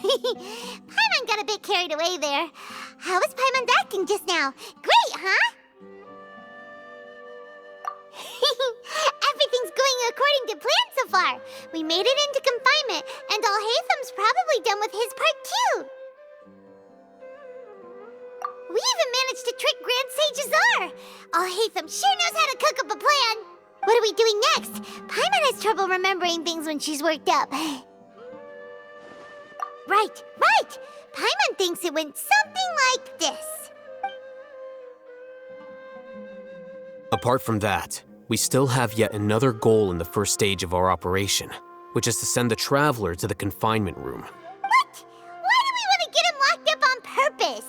Paimon got a bit carried away there. How was Paimon acting just now? Great, huh? Everything's going according to plan so far. We made it into confinement, and Alhaitham's probably done with his part too. We even managed to trick Grand Sage Azar. Alhaitham sure knows how to cook up a plan. What are we doing next? Paimon has trouble remembering things when she's worked up. Right. Paimon thinks it went something like this. Apart from that, we still have yet another goal in the first stage of our operation, which is to send the Traveler to the confinement room. What? Why do we want to get him locked up on purpose?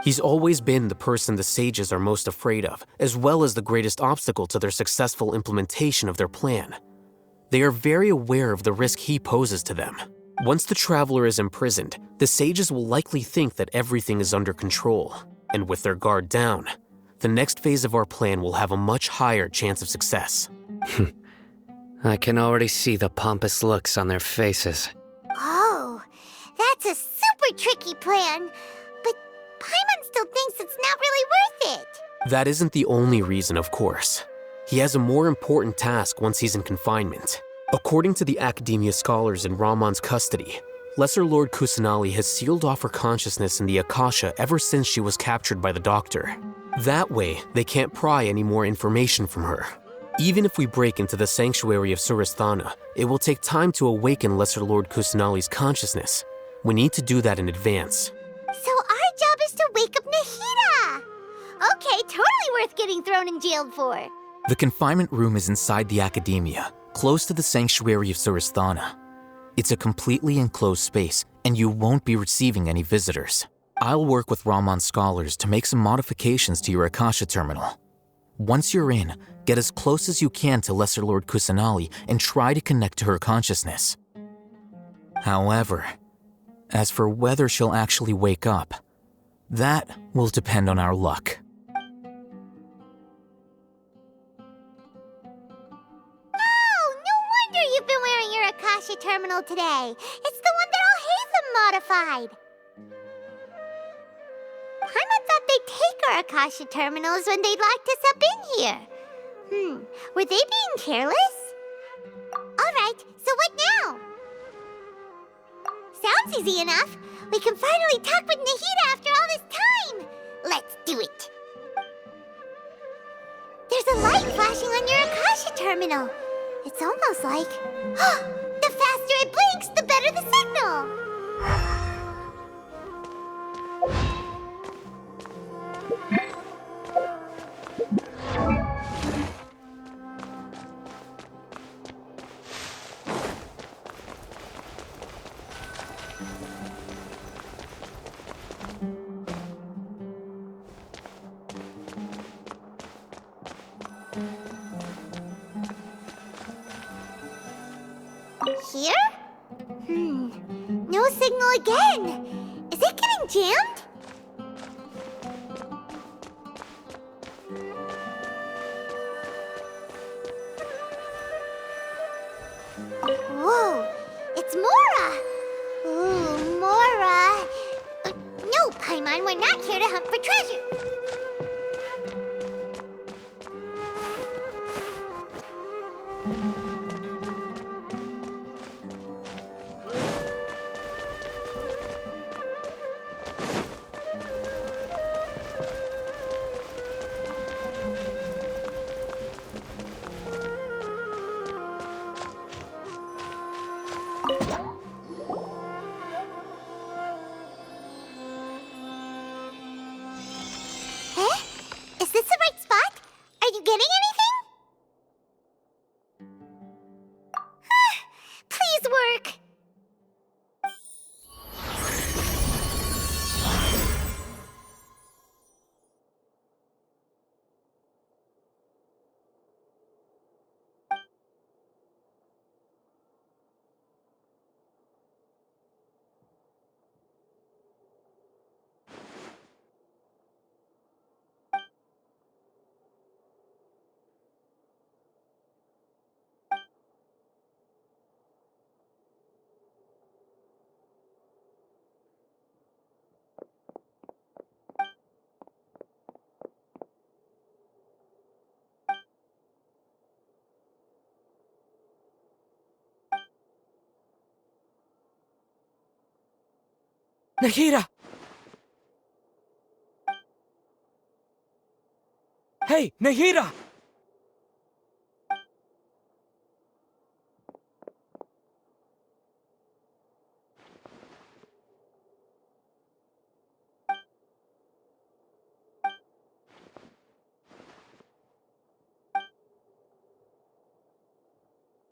He's always been the person the sages are most afraid of, as well as the greatest obstacle to their successful implementation of their plan. They are very aware of the risk he poses to them. Once the Traveler is imprisoned, the sages will likely think that everything is under control, and with their guard down, the next phase of our plan will have a much higher chance of success. I can already see the pompous looks on their faces. Oh, that's a super tricky plan. But Paimon still thinks it's not really worth it. That isn't the only reason, of course. He has a more important task once he's in confinement. According to the Academia scholars in Ramon's custody, Lesser Lord Kusanali has sealed off her consciousness in the Akasha ever since she was captured by the Doctor. That way, they can't pry any more information from her. Even if we break into the sanctuary of Surasthana, it will take time to awaken Lesser Lord Kusanali's consciousness. We need to do that in advance. So our job is to wake up Nahida! Okay, totally worth getting thrown in jail for. The confinement room is inside the Academia, close to the sanctuary of Surasthana. It's a completely enclosed space, and you won't be receiving any visitors. I'll work with Ramon's scholars to make some modifications to your Akasha terminal. Once you're in, get as close as you can to Lesser Lord Kusanali and try to connect to her consciousness. However, as for whether she'll actually wake up, that will depend on our luck. No wonder you've been wearing your Akasha terminal today. It's the one that Alhaitham modified. Paimon thought they'd take our Akasha terminals when they locked us up in here. Were they being careless? Alright, so what now? Sounds easy enough. We can finally talk with Nahida after all this time. Let's do it. There's a light flashing on your Akasha terminal. It's almost like... the faster it blinks, the better the signal. Here? No signal again. Is it getting jammed? Whoa, it's Mora! Ooh, Mora! No, Paimon, we're not here to hunt for treasure. Nahida! Hey, Nahida!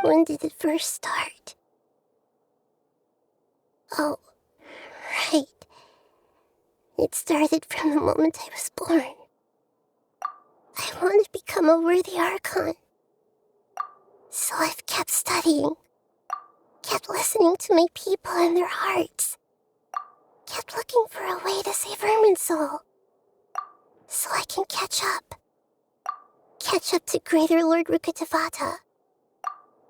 When did it first start? Oh, right. It started from the moment I was born. I want to become a worthy Archon. So I've kept studying, kept listening to my people and their hearts, kept looking for a way to save Irminsul, so I can catch up to Greater Lord Rukkhadevata.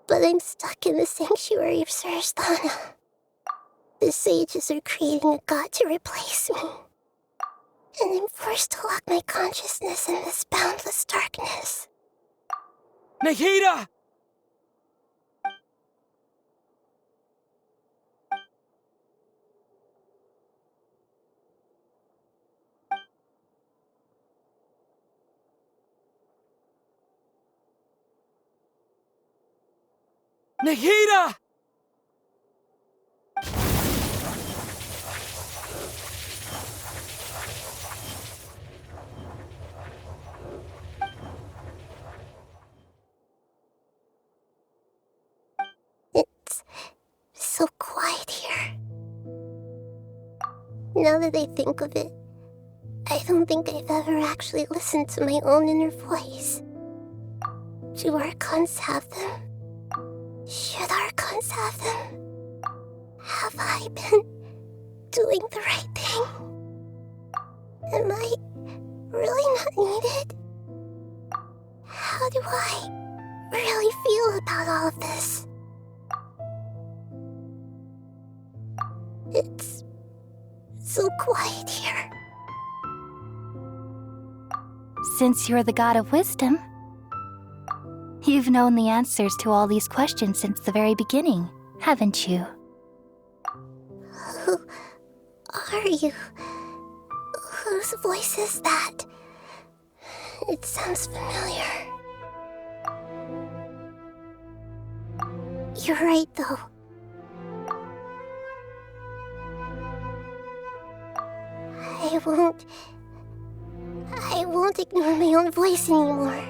But I'm stuck in the sanctuary of Surasthana. The sages are creating a god to replace me, and I'm forced to lock my consciousness in this boundless darkness. Nahida! Nahida! It's so quiet here. Now that I think of it, I don't think I've ever actually listened to my own inner voice. Do Archons have them? Should Archons have them? Have I been doing the right thing? Am I really not needed? How do I really feel about all of this? It's so quiet here. Since you're the god of wisdom, you've known the answers to all these questions since the very beginning, haven't you? Who are you? Whose voice is that? It sounds familiar. You're right, though. I won't ignore my own voice anymore.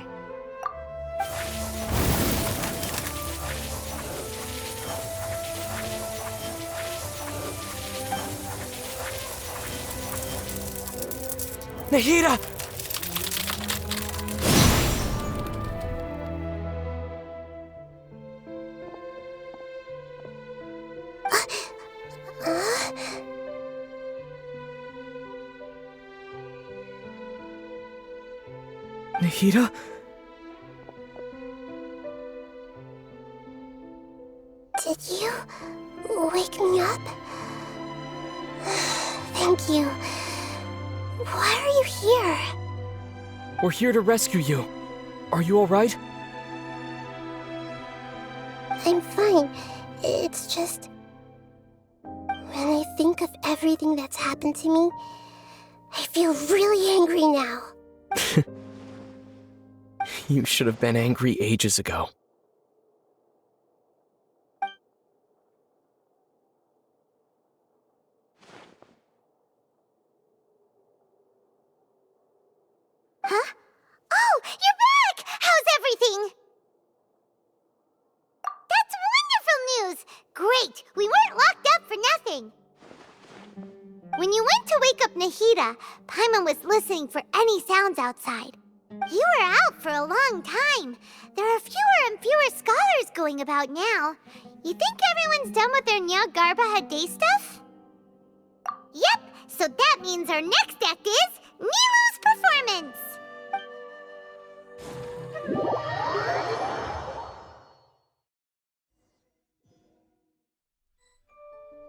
Nahida! Nahida? Did you wake me up? Thank you. Why are you here? We're here to rescue you. Are you alright? I'm fine. It's just... when I think of everything that's happened to me, I feel really angry now. You should have been angry ages ago. Huh? Oh, you're back! How's everything? That's wonderful news! Great, we weren't locked up for nothing. When you went to wake up Nahida, Paimon was listening for any sounds outside. You were out for a long time. There are fewer and fewer scholars going about now. You think everyone's done with their Jnagarbha had day stuff? Yep, so that means our next act is Nilu's performance.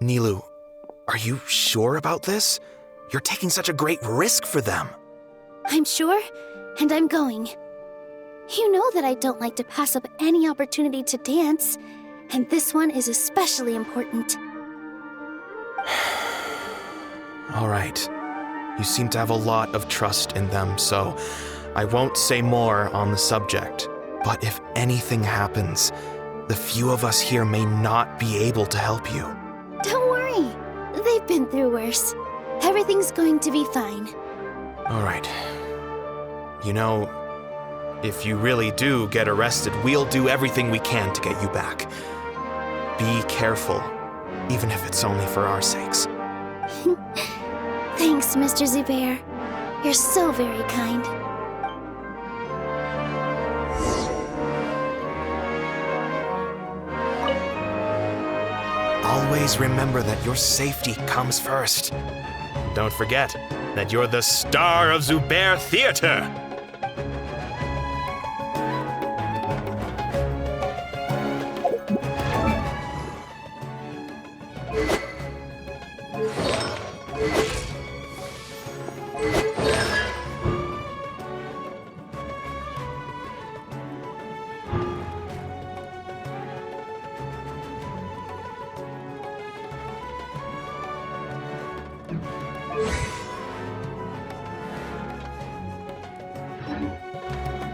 Nilu, are you sure about this? You're taking such a great risk for them. I'm sure, and I'm going. You know that I don't like to pass up any opportunity to dance, and this one is especially important. All right. You seem to have a lot of trust in them, so I won't say more on the subject. But if anything happens, the few of us here may not be able to help you. Don't worry. They've been through worse. Everything's going to be fine. All right. You know, if you really do get arrested, we'll do everything we can to get you back. Be careful, even if it's only for our sakes. Thanks, Mr. Zubair. You're so very kind. Always remember that your safety comes first. Don't forget that you're the star of Zubair Theater.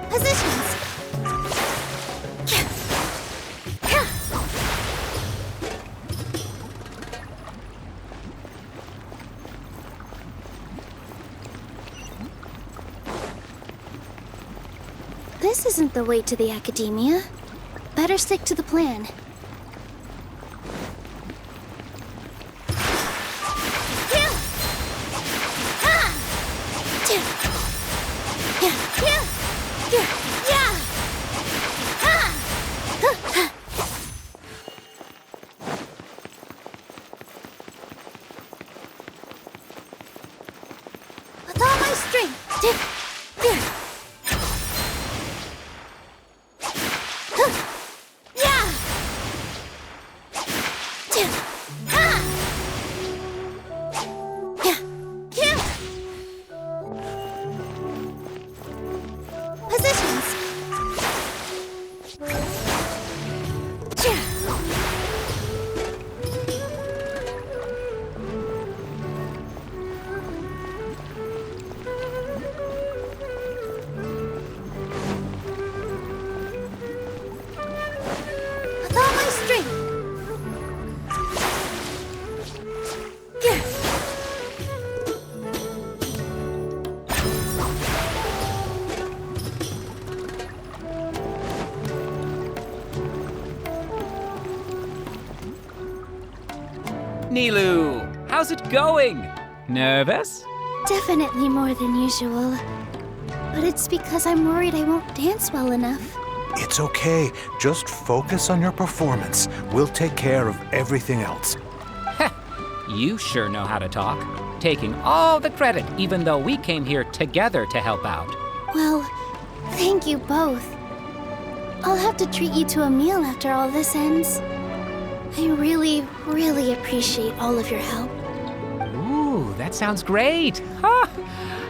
Positions. This isn't the way to the Academia. Better stick to the plan. With all my strength. Positions. With all my strength. Nilu, how's it going? Nervous? Definitely more than usual. But it's because I'm worried I won't dance well enough. It's okay. Just focus on your performance. We'll take care of everything else. You sure know how to talk. Taking all the credit, even though we came here together to help out. Well, thank you both. I'll have to treat you to a meal after all this ends. I really, really appreciate all of your help. Ooh, that sounds great. Huh.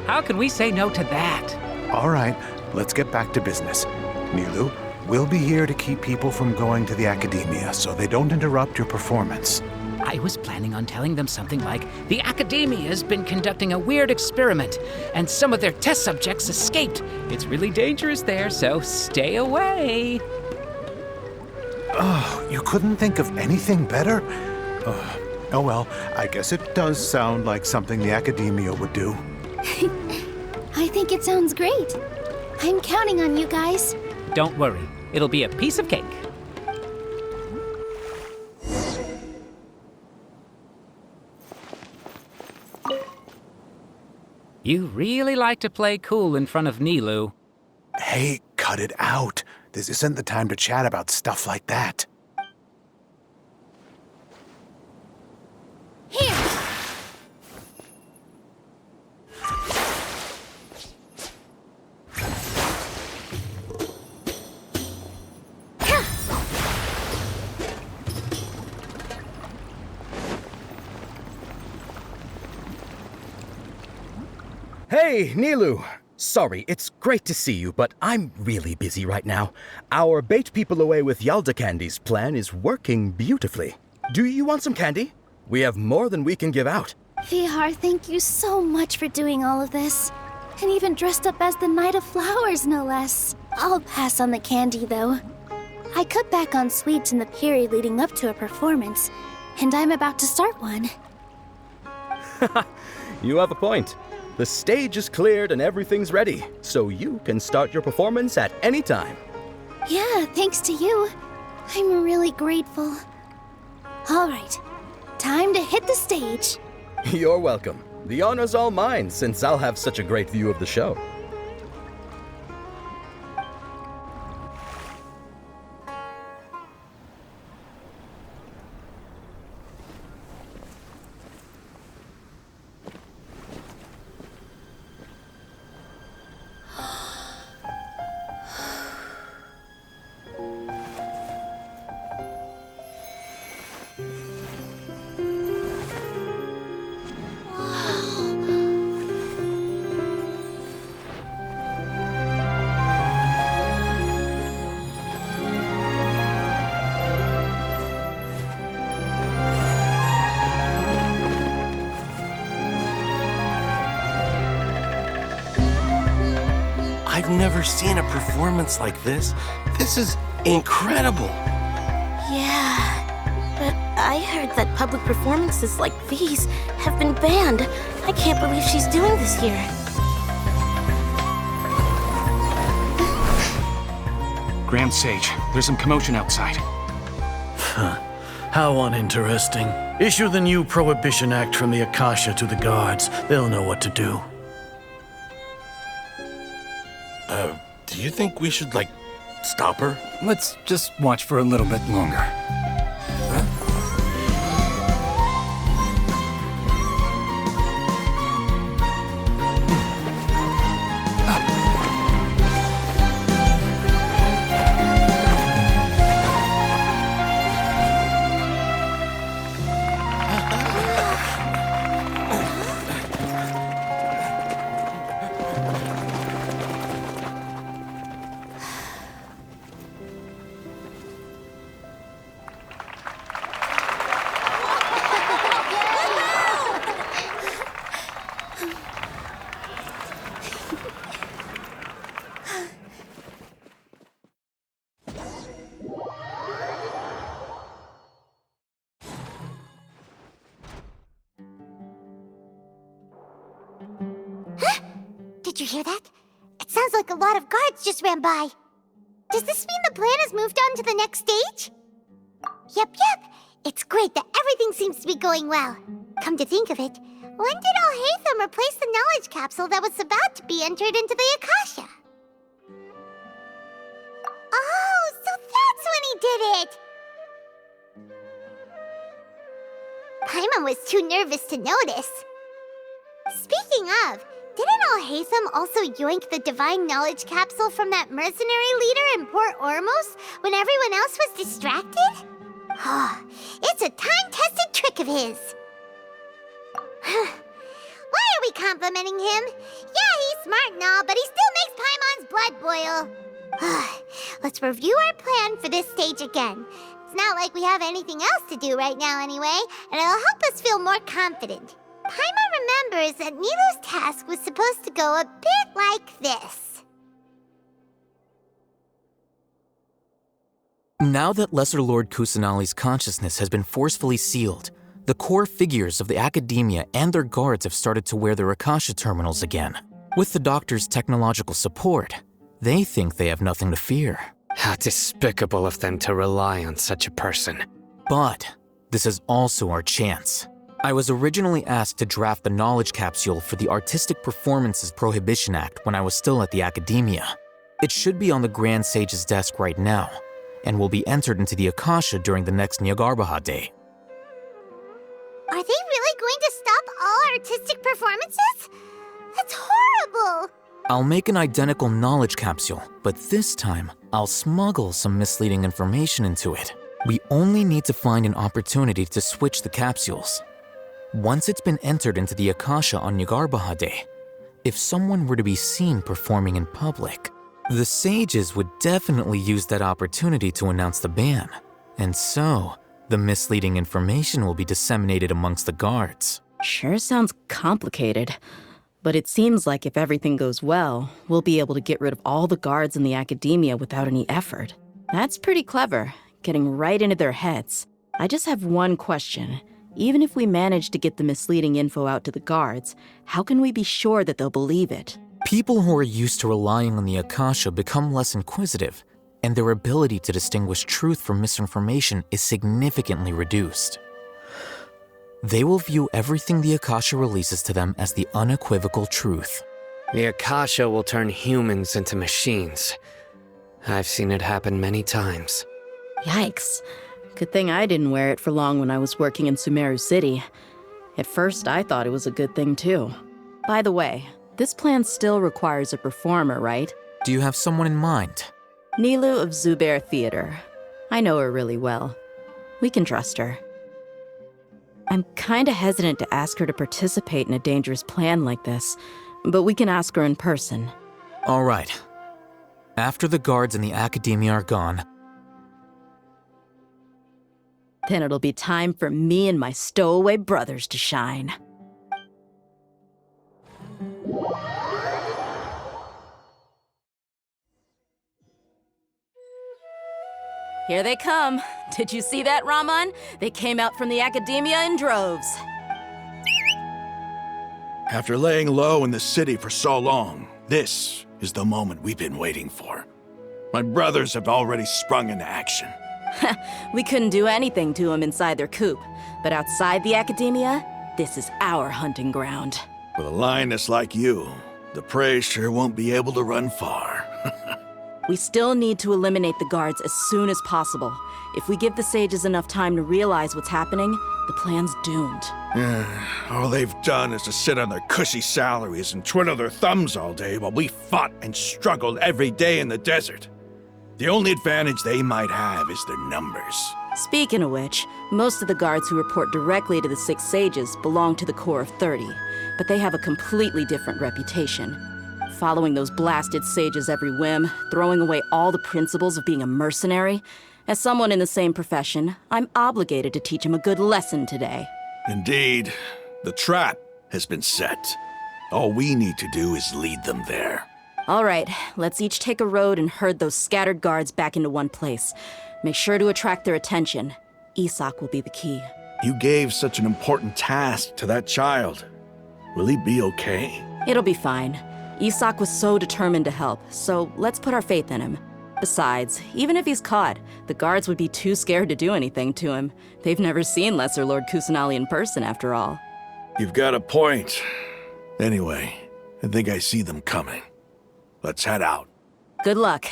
How can we say no to that? All right, let's get back to business. Nilu, we'll be here to keep people from going to the Academia so they don't interrupt your performance. I was planning on telling them something like, the Academia has been conducting a weird experiment, and some of their test subjects escaped. It's really dangerous there, so stay away. Oh, you couldn't think of anything better? Oh well, I guess it does sound like something the Academia would do. I think it sounds great. I'm counting on you guys. Don't worry, it'll be a piece of cake. You really like to play cool in front of Nilu. Hey, cut it out. This isn't the time to chat about stuff like that. Here. Hey, Nilu! Sorry, it's great to see you, but I'm really busy right now. Our Bait People Away with Yalda Candies plan is working beautifully. Do you want some candy? We have more than we can give out. Vihar, thank you so much for doing all of this. And even dressed up as the Knight of Flowers, no less. I'll pass on the candy, though. I cut back on sweets in the period leading up to a performance, and I'm about to start one. You have a point. The stage is cleared and everything's ready, so you can start your performance at any time. Yeah, thanks to you. I'm really grateful. All right, time to hit the stage. You're welcome. The honor's all mine, since I'll have such a great view of the show. I've never seen a performance like this. This is incredible. Yeah, but I heard that public performances like these have been banned. I can't believe she's doing this here. Grand Sage, there's some commotion outside. How uninteresting. Issue the new Prohibition Act from the Akasha to the guards. They'll know what to do. Do you think we should, stop her? Let's just watch for a little bit longer. Did you hear that? It sounds like a lot of guards just ran by. Does this mean the plan has moved on to the next stage? Yep. It's great that everything seems to be going well. Come to think of it, when did Alhaitham replace the knowledge capsule that was about to be entered into the Akasha? Oh, so that's when he did it! Paimon was too nervous to notice. Speaking of, didn't Alhaitham also yoink the divine knowledge capsule from that mercenary leader in Port Ormos when everyone else was distracted? It's a time-tested trick of his. Why are we complimenting him? Yeah, he's smart and all, but he still makes Paimon's blood boil. Let's review our plan for this stage again. It's not like we have anything else to do right now anyway, and it'll help us feel more confident. Paimon remembers that Nilu's task was supposed to go a bit like this. Now that Lesser Lord Kusanali's consciousness has been forcefully sealed, the core figures of the academia and their guards have started to wear their Akasha terminals again. With the doctor's technological support, they think they have nothing to fear. How despicable of them to rely on such a person. But this is also our chance. I was originally asked to draft the knowledge capsule for the Artistic Performances Prohibition Act when I was still at the academia. It should be on the Grand Sage's desk right now, and will be entered into the Akasha during the next Jnagarbha day. Are they really going to stop all artistic performances? That's horrible! I'll make an identical knowledge capsule, but this time, I'll smuggle some misleading information into it. We only need to find an opportunity to switch the capsules. Once it's been entered into the Akasha on Jnagarbha day, if someone were to be seen performing in public, the sages would definitely use that opportunity to announce the ban, and so the misleading information will be disseminated amongst the guards. Sure sounds complicated. But it seems like if everything goes well, we'll be able to get rid of all the guards in the academia without any effort. That's pretty clever, getting right into their heads. I just have one question. Even if we manage to get the misleading info out to the guards, how can we be sure that they'll believe it? People who are used to relying on the Akasha become less inquisitive, and their ability to distinguish truth from misinformation is significantly reduced. They will view everything the Akasha releases to them as the unequivocal truth. The Akasha will turn humans into machines. I've seen it happen many times. Yikes. Good thing I didn't wear it for long when I was working in Sumeru City. At first, I thought it was a good thing too. By the way, this plan still requires a performer, right? Do you have someone in mind? Nilu of Zubair Theater. I know her really well. We can trust her. I'm kinda hesitant to ask her to participate in a dangerous plan like this, but we can ask her in person. All right. After the guards and the academia are gone, then it'll be time for me and my stowaway brothers to shine. Here they come. Did you see that, Raman? They came out from the academia in droves. After laying low in the city for so long, this is the moment we've been waiting for. My brothers have already sprung into action. We couldn't do anything to them inside their coop, but outside the academia, this is our hunting ground. With a lioness like you, the prey sure won't be able to run far. We still need to eliminate the guards as soon as possible. If we give the sages enough time to realize what's happening, the plan's doomed. All they've done is to sit on their cushy salaries and twiddle their thumbs all day while we fought and struggled every day in the desert. The only advantage they might have is their numbers. Speaking of which, most of the guards who report directly to the Six Sages belong to the Corps of 30, but they have a completely different reputation. Following those blasted sages every whim, throwing away all the principles of being a mercenary. As someone in the same profession, I'm obligated to teach them a good lesson today. Indeed, the trap has been set. All we need to do is lead them there. All right, let's each take a road and herd those scattered guards back into one place. Make sure to attract their attention. Isak will be the key. You gave such an important task to that child. Will he be okay? It'll be fine. Isak was so determined to help, so let's put our faith in him. Besides, even if he's caught, the guards would be too scared to do anything to him. They've never seen Lesser Lord Kusanali in person, after all. You've got a point. Anyway, I think I see them coming. Let's head out. Good luck.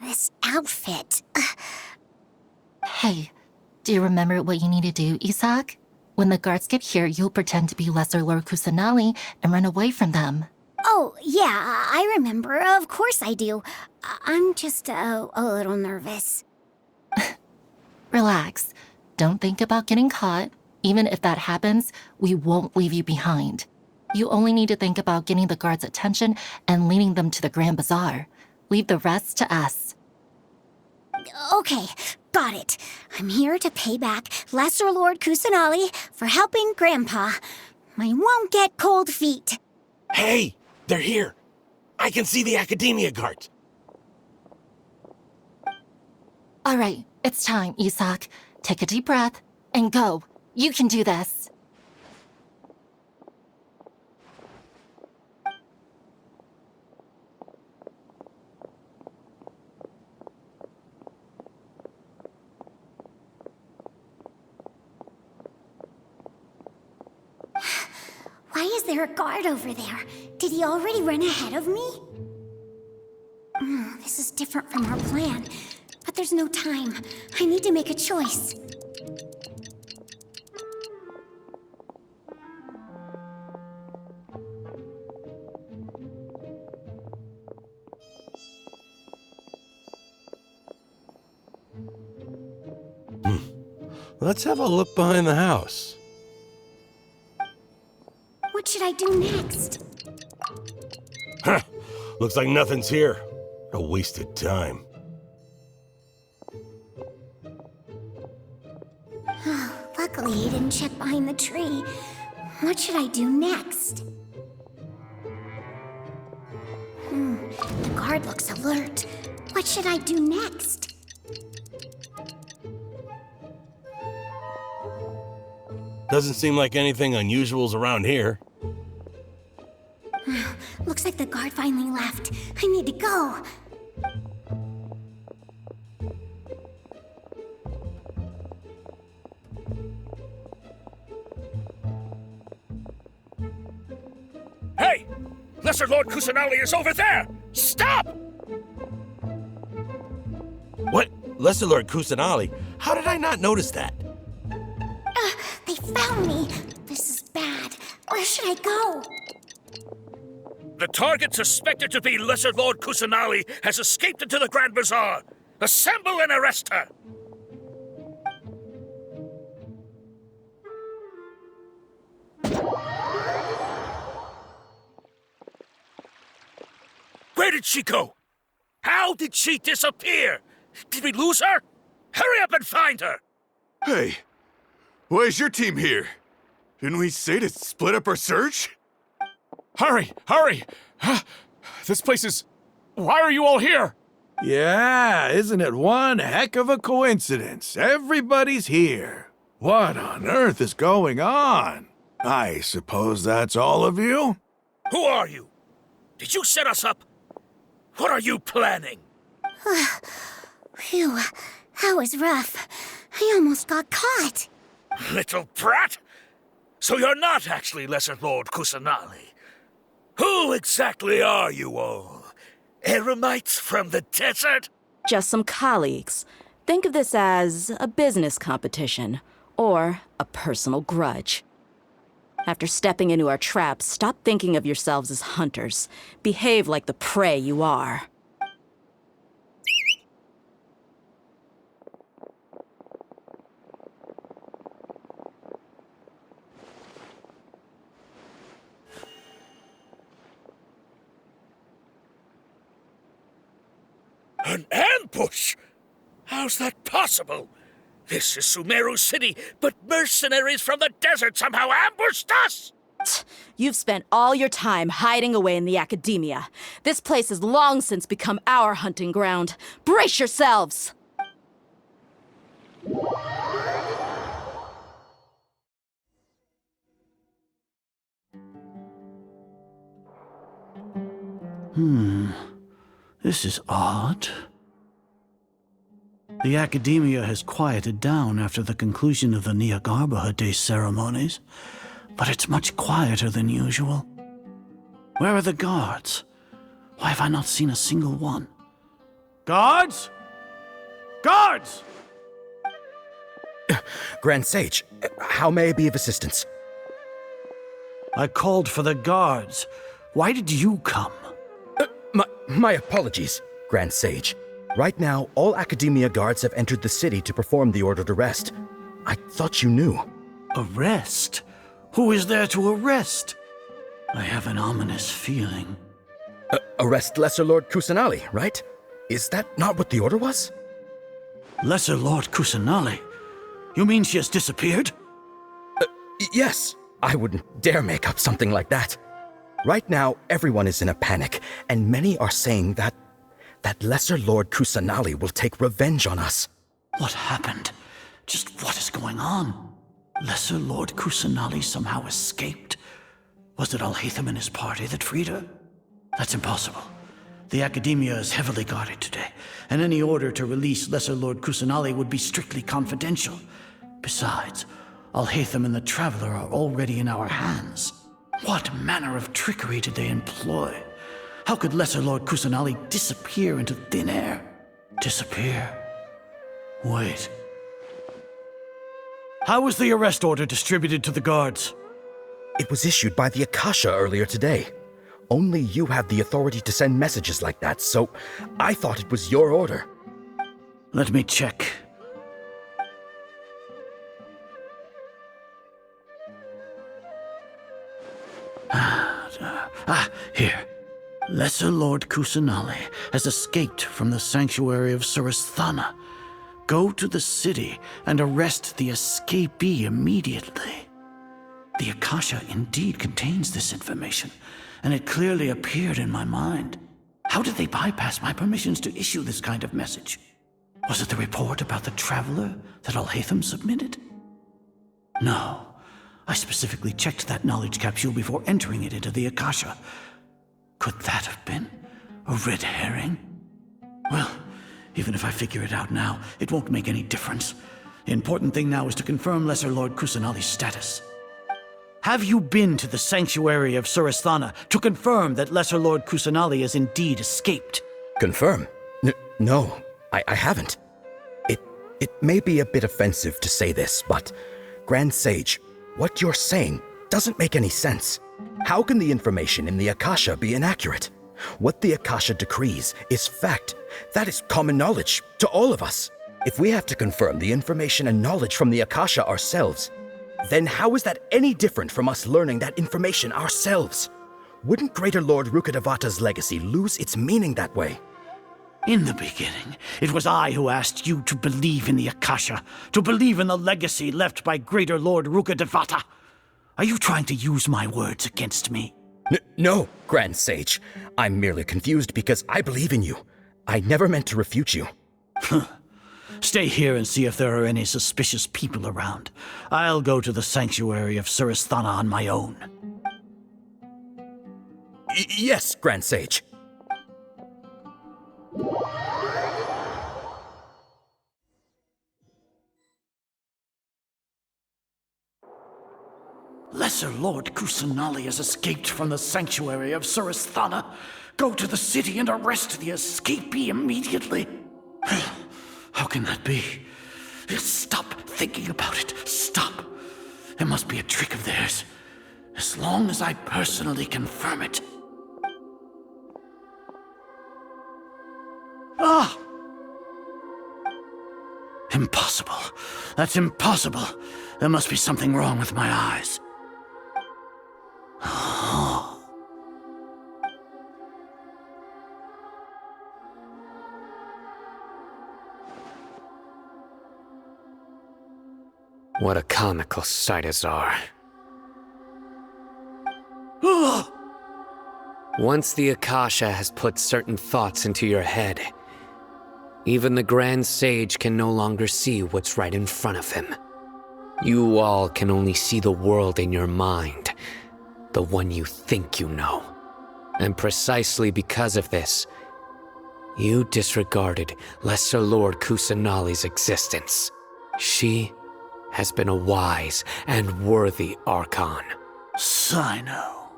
This outfit. Hey, do you remember what you need to do, Isak? When the guards get here, you'll pretend to be Lesser Lord Kusanali and run away from them. Oh, yeah, I remember. Of course I do. I'm just a little nervous. Relax. Don't think about getting caught. Even if that happens, we won't leave you behind. You only need to think about getting the guards' attention and leading them to the Grand Bazaar. Leave the rest to us. Okay, got it. I'm here to pay back Lesser Lord Kusanali for helping Grandpa. I won't get cold feet. Hey, they're here. I can see the academia guards. All right, it's time, Isak. Take a deep breath and go. You can do this. Why is there a guard over there? Did he already run ahead of me? This is different from our plan. But there's no time. I need to make a choice. Let's have a look behind the house. What should should I do next? Huh. Looks like nothing's here. A wasted time. Luckily, he didn't check behind the tree. What should I do next? The guard looks alert. What should I do next? Doesn't seem like anything unusual's around here. Looks like the guard finally left. I need to go. Hey! Lesser Lord Kusanali is over there! Stop! What? Lesser Lord Kusanali? How did I not notice that? They found me. This is bad. Where should I go? The target suspected to be Lesser Lord Kusanali has escaped into the Grand Bazaar. Assemble and arrest her! Where did she go? How did she disappear? Did we lose her? Hurry up and find her! Hey, why is your team here? Didn't we say to split up our search? Hurry! Hurry! This place is... Why are you all here? Yeah, isn't it one heck of a coincidence? Everybody's here. What on earth is going on? I suppose that's all of you? Who are you? Did you set us up? What are you planning? Phew, that was rough. I almost got caught. Little brat! So you're not actually Lesser Lord Kusanali. Who exactly are you all? Eremites from the desert? Just some colleagues. Think of this as a business competition, or a personal grudge. After stepping into our traps, stop thinking of yourselves as hunters. Behave like the prey you are. An ambush? How's that possible? This is Sumeru City, but mercenaries from the desert somehow ambushed us! You've spent all your time hiding away in the academia. This place has long since become our hunting ground. Brace yourselves! This is odd. The academia has quieted down after the conclusion of the Jnagarbha Day ceremonies, but it's much quieter than usual. Where are the guards? Why have I not seen a single one? Guards? Guards! Grand Sage, how may I be of assistance? I called for the guards. Why did you come? My apologies, Grand Sage. Right now, all Academia guards have entered the city to perform the ordered arrest. I thought you knew. Arrest? Who is there to arrest? I have an ominous feeling. Arrest Lesser Lord Kusanali, right? Is that not what the order was? Lesser Lord Kusanali? You mean she has disappeared? Yes. I wouldn't dare make up something like that. Right now, everyone is in a panic, and many are saying that Lesser Lord Kusanali will take revenge on us. What happened? Just what is going on? Lesser Lord Kusanali somehow escaped? Was it Alhaitham and his party that freed her? That's impossible. The Academia is heavily guarded today, and any order to release Lesser Lord Kusanali would be strictly confidential. Besides, Alhaitham and the Traveler are already in our hands. What manner of trickery did they employ? How could Lesser Lord Kusanali disappear into thin air? Disappear? Wait. How was the arrest order distributed to the guards? It was issued by the Akasha earlier today. Only you have the authority to send messages like that, so I thought it was your order. Let me check. Here. Lesser Lord Kusanali has escaped from the sanctuary of Surasthana. Go to the city and arrest the escapee immediately. The Akasha indeed contains this information, and it clearly appeared in my mind. How did they bypass my permissions to issue this kind of message? Was it the report about the traveler that Alhaitham submitted? No. I specifically checked that knowledge capsule before entering it into the Akasha. Could that have been a red herring? Well, even if I figure it out now, it won't make any difference. The important thing now is to confirm Lesser Lord Kusanali's status. Have you been to the sanctuary of Surasthana to confirm that Lesser Lord Kusanali has indeed escaped? Confirm? No, I haven't. It may be a bit offensive to say this, but Grand Sage, what you're saying doesn't make any sense. How can the information in the Akasha be inaccurate? What the Akasha decrees is fact. That is common knowledge to all of us. If we have to confirm the information and knowledge from the Akasha ourselves, then how is that any different from us learning that information ourselves? Wouldn't Greater Lord Rukkhadevata's legacy lose its meaning that way? In the beginning, it was I who asked you to believe in the Akasha, to believe in the legacy left by Greater Lord Rukkhadevata. Are you trying to use my words against me? No, Grand Sage. I'm merely confused because I believe in you. I never meant to refute you. Stay here and see if there are any suspicious people around. I'll go to the sanctuary of Surasthana on my own. Yes, Grand Sage. Lesser Lord Kusanali has escaped from the sanctuary of Surasthana. Go to the city and arrest the escapee immediately. How can that be? Stop thinking about it. Stop. It must be a trick of theirs. As long as I personally confirm it. Ah! Impossible. That's impossible. There must be something wrong with my eyes. What a comical sight, Azar. Once the Akasha has put certain thoughts into your head, even the Grand Sage can no longer see what's right in front of him. You all can only see the world in your mind, the one you think you know. And precisely because of this, you disregarded Lesser Lord Kusanali's existence. She has been a wise and worthy Archon. Sino,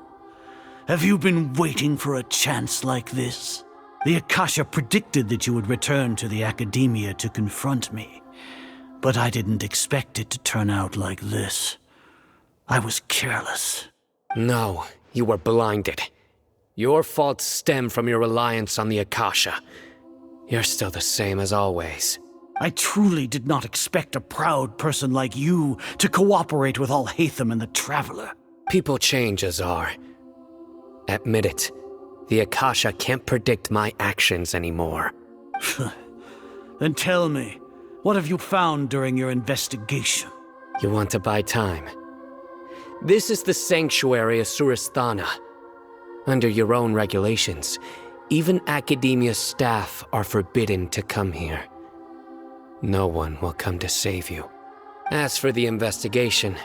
have you been waiting for a chance like this? The Akasha predicted that you would return to the Academia to confront me, but I didn't expect it to turn out like this. I was careless. No, you were blinded. Your faults stem from your reliance on the Akasha. You're still the same as always. I truly did not expect a proud person like you to cooperate with Alhaitham and the Traveler. People change, Azar. Admit it. The Akasha can't predict my actions anymore. Then tell me, what have you found during your investigation? You want to buy time? This is the sanctuary of Surasthana. Under your own regulations, even Academia staff are forbidden to come here. No one will come to save you. As for the investigation,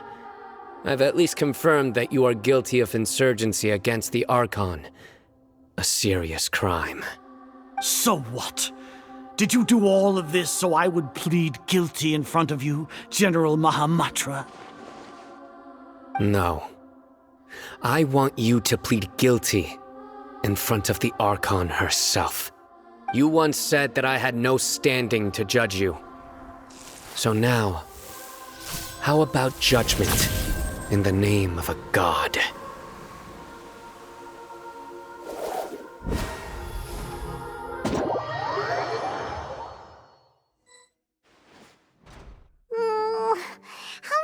I've at least confirmed that you are guilty of insurgency against the Archon. A serious crime. So what? Did you do all of this so I would plead guilty in front of you, General Mahamatra? No. I want you to plead guilty in front of the Archon herself. You once said that I had no standing to judge you. So now, how about judgment in the name of a god? How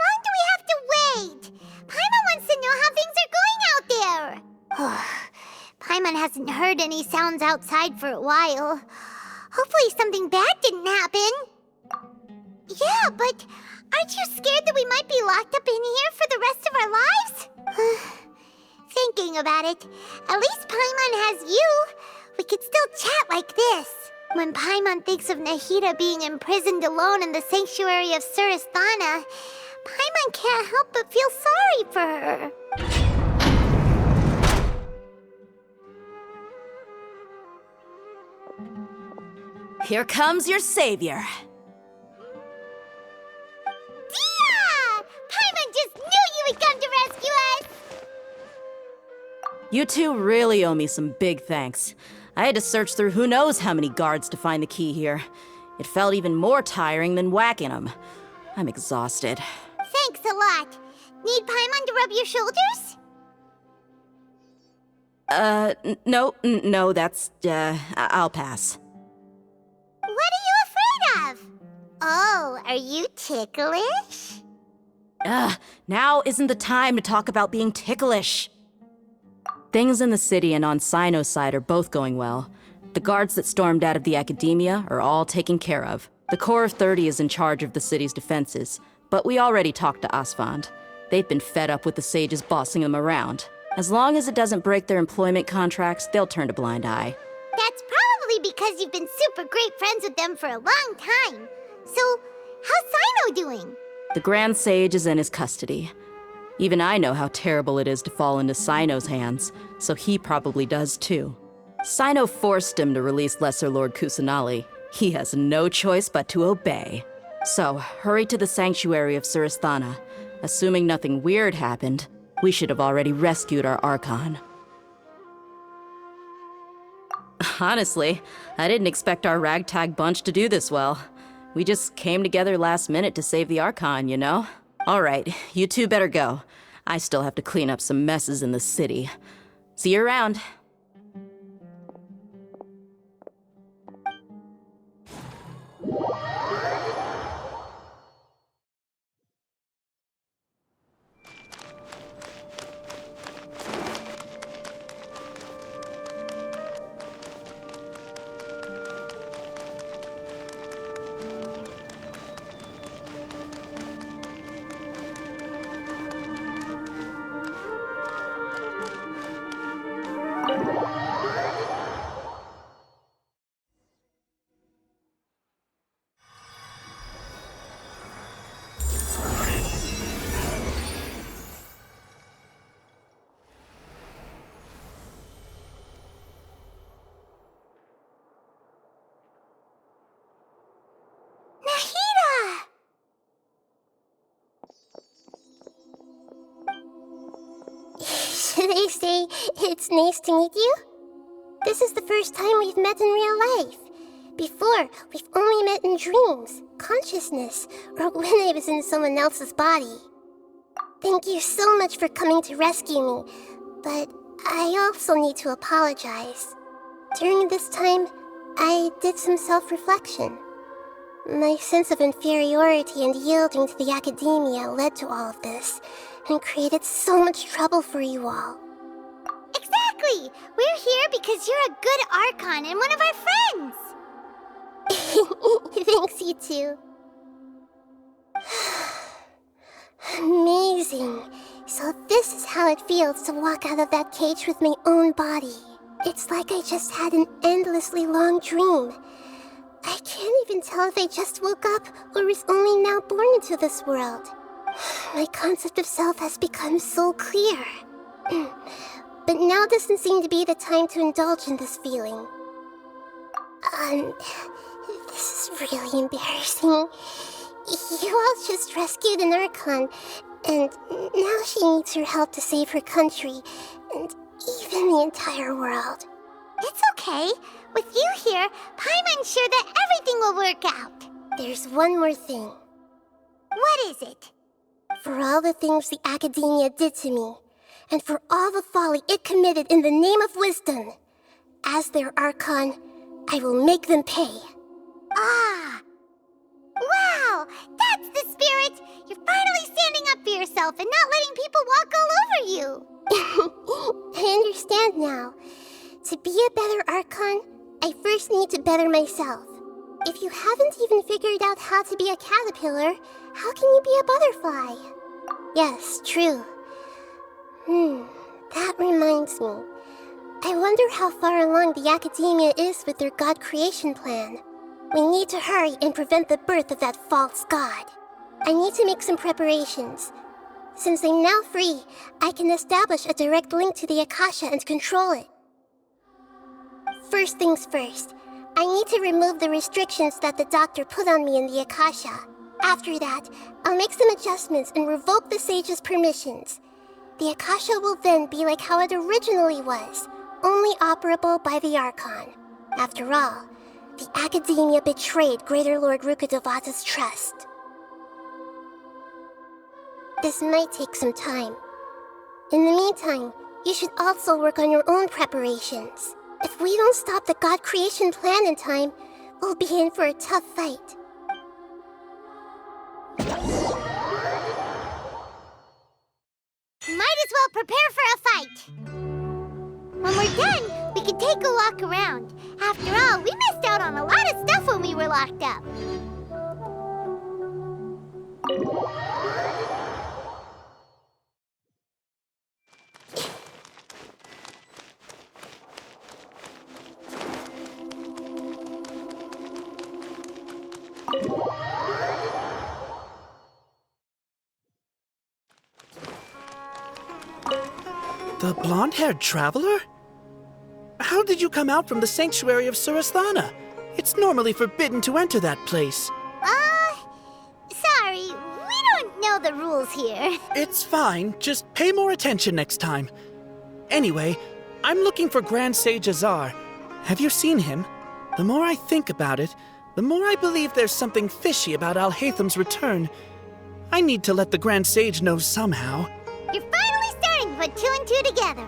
long do we have to wait? Paimon wants to know how things are going out there. Paimon hasn't heard any sounds outside for a while. Hopefully something bad didn't happen. Yeah, but aren't you scared that we might be locked up in here for the rest of our lives? Thinking about it, at least Paimon has you. We could still chat like this. When Paimon thinks of Nahida being imprisoned alone in the sanctuary of Surasthana, Paimon can't help but feel sorry for her. Here comes your savior. Dia! Paimon just knew you would come to rescue us! You two really owe me some big thanks. I had to search through who knows how many guards to find the key here. It felt even more tiring than whacking them. I'm exhausted. Thanks a lot. Need Paimon to rub your shoulders? No, that's, I'll pass. What are you afraid of? Oh, are you ticklish? Now isn't the time to talk about being ticklish. Things in the city and on Sino's side are both going well. The guards that stormed out of the academia are all taken care of. The Corps of 30 is in charge of the city's defenses, but we already talked to Asfand. They've been fed up with the sages bossing them around. As long as it doesn't break their employment contracts, they'll turn a blind eye. That's probably because you've been super great friends with them for a long time. So, how's Sino doing? The Grand Sage is in his custody. Even I know how terrible it is to fall into Sino's hands, so he probably does too. Sino forced him to release Lesser Lord Kusanali. He has no choice but to obey. So, hurry to the sanctuary of Surasthana. Assuming nothing weird happened, we should have already rescued our Archon. Honestly, I didn't expect our ragtag bunch to do this well. We just came together last minute to save the Archon, you know? All right, you two better go. I still have to clean up some messes in the city. See you around. Should I say it's nice to meet you? This is the first time we've met in real life. Before, we've only met in dreams, consciousness, or when I was in someone else's body. Thank you so much for coming to rescue me, but I also need to apologize. During this time, I did some self-reflection. My sense of inferiority and yielding to the academia led to all of this, and created so much trouble for you all. Exactly! We're here because you're a good Archon and one of our friends! Thanks, you two. Amazing. So this is how it feels to walk out of that cage with my own body. It's like I just had an endlessly long dream. I can't even tell if I just woke up or was only now born into this world. My concept of self has become so clear. But now doesn't seem to be the time to indulge in this feeling. This is really embarrassing. You all just rescued an Archon, and now she needs your help to save her country, and even the entire world. It's okay. With you here, Paimon's sure that everything will work out. There's one more thing. What is it? For all the things the academia did to me, and for all the folly it committed in the name of wisdom, as their Archon, I will make them pay. Ah! Wow! That's the spirit! You're finally standing up for yourself and not letting people walk all over you! I understand be a better Archon, I first need to better myself. If you haven't even figured out how to be a caterpillar, how can you be a butterfly? Yes, true. That reminds me. I wonder how far along the Academia is with their god creation plan. We need to hurry and prevent the birth of that false god. I need to make some preparations. Since I'm now free, I can establish a direct link to the Akasha and control it. First things first, I need to remove the restrictions that the doctor put on me in the Akasha. After that, I'll make some adjustments and revoke the sage's permissions. The Akasha will then be like how it originally was, only operable by the Archon. After all, the Academia betrayed Greater Lord Rukkhadevata's trust. This might take some time. In the meantime, you should also work on your own preparations. If we don't stop the god creation plan in time, we'll be in for a tough fight. Might as well prepare for a fight. When we're done, we can take a walk around. After all, we missed out on a lot of stuff when we were locked up. The blonde-haired traveler? How did you come out from the sanctuary of Surasthana? It's normally forbidden to enter that place. Sorry, we don't know the rules here. It's fine, just pay more attention next time. Anyway, I'm looking for Grand Sage Azar. Have you seen him? The more I think about it, the more I believe there's something fishy about Alhaitham's return. I need to let the Grand Sage know somehow. You're finally starting to put two and two together.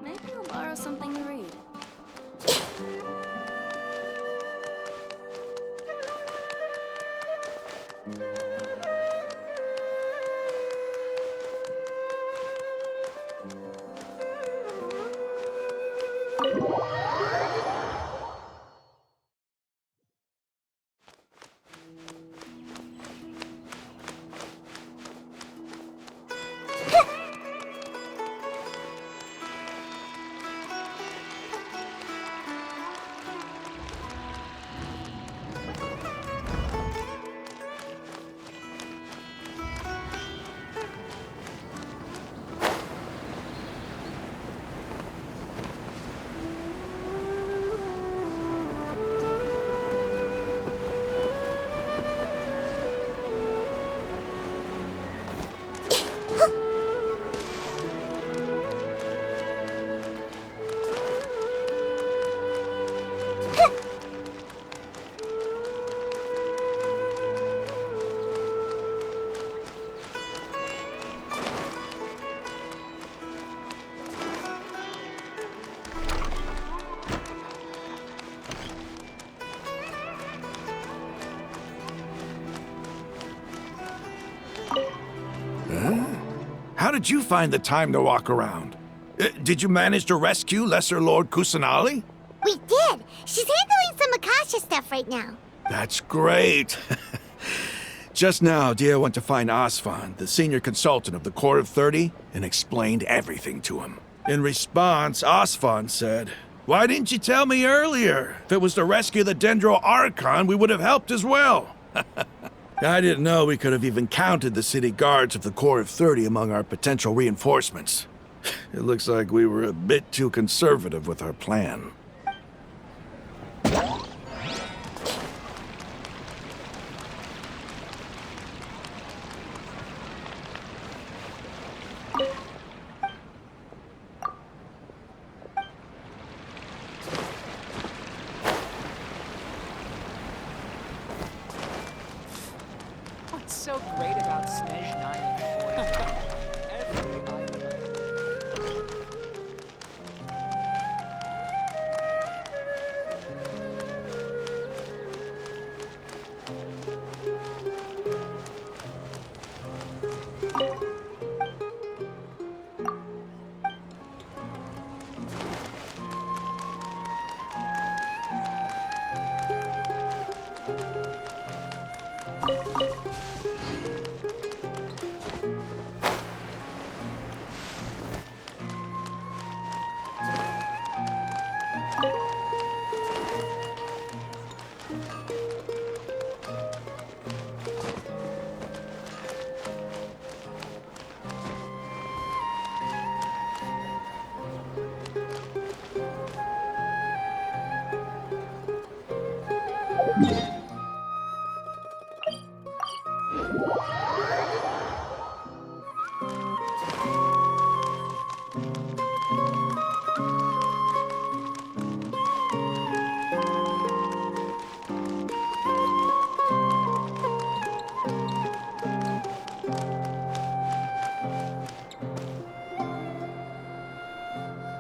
Maybe I'll borrow something to read. how did you find the time to walk around? Did you manage to rescue Lesser Lord Kusanali? We did. She's handling some Akasha stuff right now. That's great. Just now, Dia went to find Asfan, the senior consultant of the Court of 30, and explained everything to him. In response, Asfan said, "Why didn't you tell me earlier? If it was to rescue the Dendro Archon, we would have helped as well." I didn't know we could have even counted the city guards of the Court of 30 among our potential reinforcements. It looks like we were a bit too conservative with our plan. What's so great about Snezhnaya?